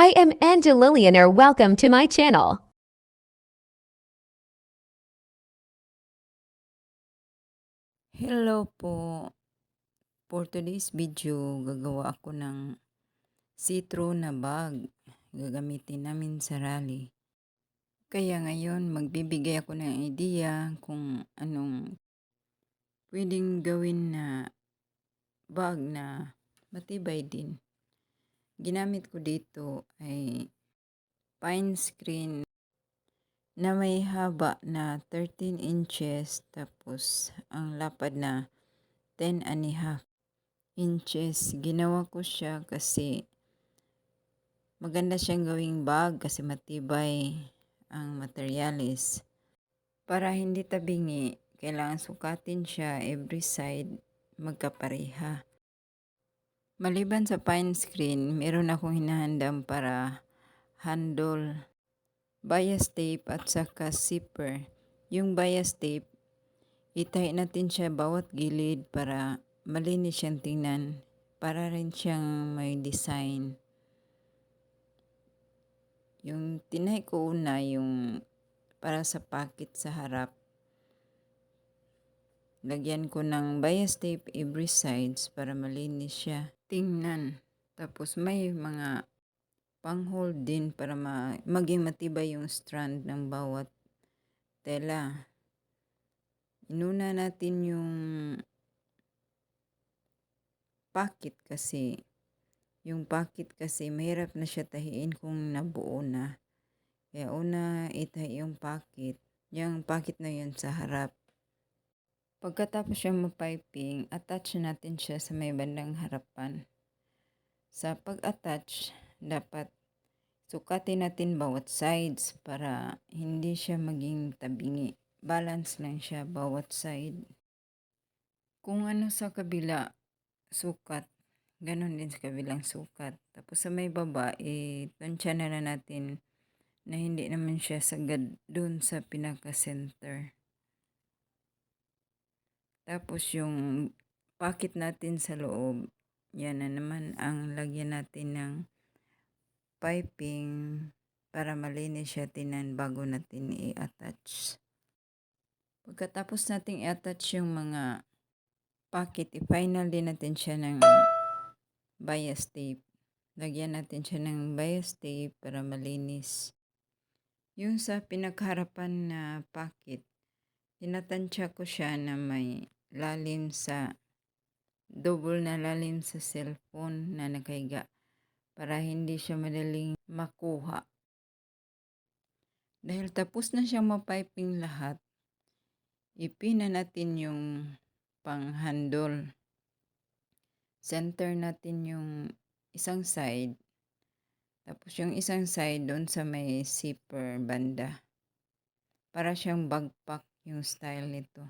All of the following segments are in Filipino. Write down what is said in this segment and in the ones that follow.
I am Angelilianer. Welcome to my channel. Hello po. For today's video, gagawa ako ng citro na bag. Gagamitin namin sa rally. Kaya ngayon, magbibigay ako ng idea kung anong pwedeng gawin na bag na matibay din. Ginamit ko dito ay pine screen na may haba na 13 inches tapos ang lapad na 10.5 inches. Ginawa ko siya kasi maganda siyang gawing bag kasi matibay ang materyales. Para hindi tabingi, kailangan sukatin siya every side magkapareha. Maliban sa pine screen, meron akong hinahandang para handle, bias tape at saka zipper. Yung bias tape, itahi natin siya bawat gilid para malinis siyang tingnan, para rin siyang may design. Yung tinay ko una, yung para sa pocket sa harap. Lagyan ko ng bias tape every sides para malinis siya tingnan. Tapos may mga pang-hold din para maging matibay yung strand ng bawat tela. Inuna natin yung pocket kasi mahirap na siya tahiin kung nabuo na. Kaya una itahi yung pocket. Yung pocket na yun sa harap. Pagkatapos siyang mapiping, attach natin siya sa may bandang harapan. Sa pag-attach, dapat sukatin natin bawat sides para hindi siya maging tabingi. Balance lang siya bawat side. Kung ano sa kabila, sukat. Ganon din sa kabilang sukat. Tapos sa may baba, tansya na natin na hindi naman siya sagad dun sa pinaka-center. Tapos yung pocket natin sa loob, yan na naman ang lagyan natin ng piping para malinis siya tinan bago natin i-attach. Pagkatapos nating i-attach yung mga pocket, i-final din natin siya ng bias tape. Lagyan natin siya ng bias tape para malinis. Yung sa pinagharapan na pocket, tinatansya ko siya na may lalim sa double na lalim sa cellphone na nakahiga para hindi siya madaling makuha. Dahil tapos na siyang mapiping lahat, ipina natin yung pang-handle. Center natin yung isang side. Tapos yung isang side doon sa may zipper banda. Para siyang backpack yung style nito.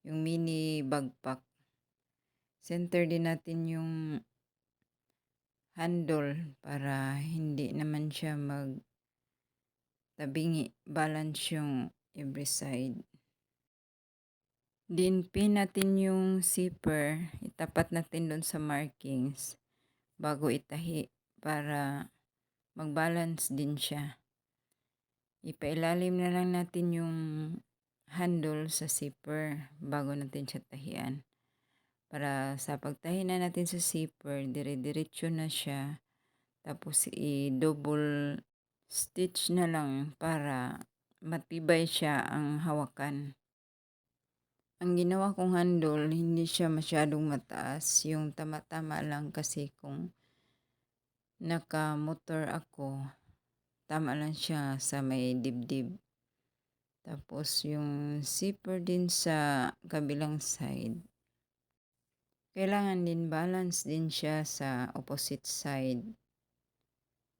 Yung mini backpack. Center din natin yung handle para hindi naman siya tabingi. Balance yung every side. Din pin natin yung zipper. Itapat natin doon sa markings bago itahi para mag-balance din siya. Ipailalim na lang natin yung handle sa zipper bago natin siya tahian. Para sa pagtahi na natin sa zipper, dire-diretso na siya. Tapos i-double stitch na lang para matibay siya ang hawakan. Ang ginawa kong handle, hindi siya masyadong mataas. Yung tama-tama lang kasi kung naka-motor ako, tama lang siya sa may dibdib. Tapos yung zipper din sa kabilang side. Kailangan din balance din siya sa opposite side.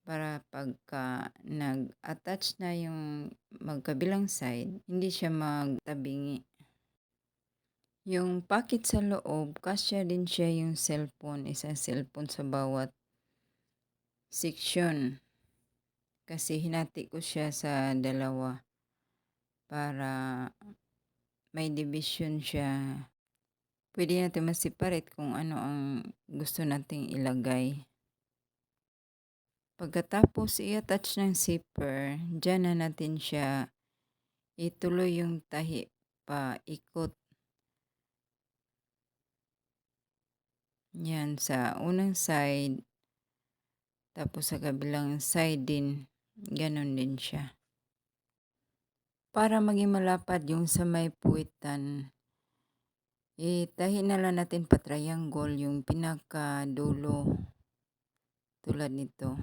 Para pagka nag-attach na yung magkabilang side, hindi siya magtabingi. Yung pocket sa loob, kasya din siya yung cellphone. Isang cellphone sa bawat section. Kasi hinati ko siya sa dalawa para may division siya. Pwede natin ma-separate kung ano ang gusto nating ilagay. Pagkatapos i-attach ng zipper, diyan na natin siya ituloy yung tahi paikot. Yan sa unang side, tapos sa kabilang side din, ganon din siya. Para maging malapad yung sa may puwitan, itahi na lang natin pa-triangle yung pinakadulo, tulad nito.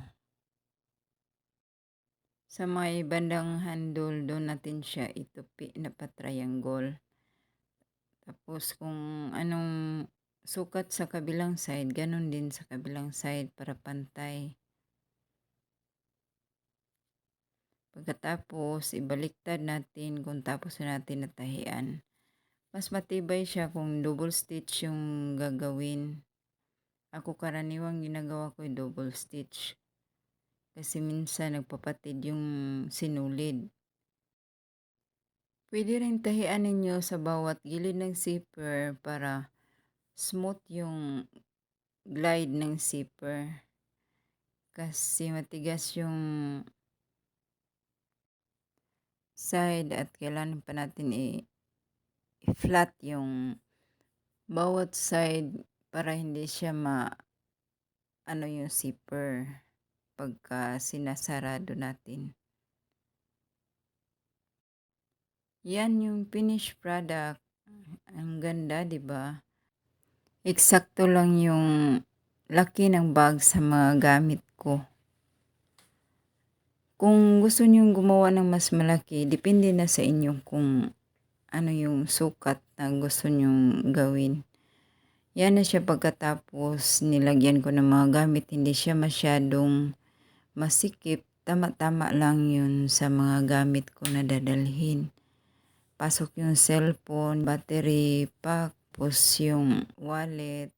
Sa may bandang handle, doon natin siya itupi na pa-triangle. Tapos kung anong sukat sa kabilang side, ganon din sa kabilang side para pantay. Pagkatapos, ibaliktad natin kung tapos na natin natahian. Mas matibay siya kung double stitch yung gagawin. Ako karaniwang ginagawa ko yung double stitch. Kasi minsan nagpapatid yung sinulid. Pwede rin tahian ninyo sa bawat gilid ng zipper para smooth yung glide ng zipper. Kasi matigas yung side at kailangan pa natin i-flat yung bawat side para hindi siya yung zipper pagka sinasarado natin. Yan yung finished product. Ang ganda, 'di ba? Eksakto lang yung laki ng bag sa mga gamit ko. Kung gusto niyong gumawa ng mas malaki, depende na sa inyo kung ano yung sukat na gusto niyong gawin. Yan na siya pagkatapos nilagyan ko ng mga gamit. Hindi siya masyadong masikip. Tama-tama lang yun sa mga gamit ko na dadalhin. Pasok yung cellphone, battery pack, tapos yung wallet,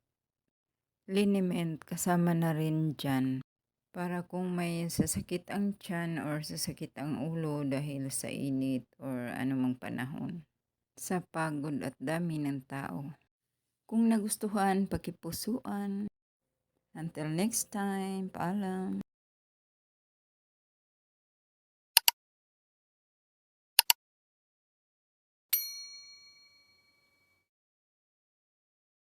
liniment kasama na rin dyan. Para kung may sasakit ang tiyan or sasakit ang ulo dahil sa init or anumang panahon. Sa pagod at dami ng tao. Kung nagustuhan, pakipusuan. Until next time, paalam.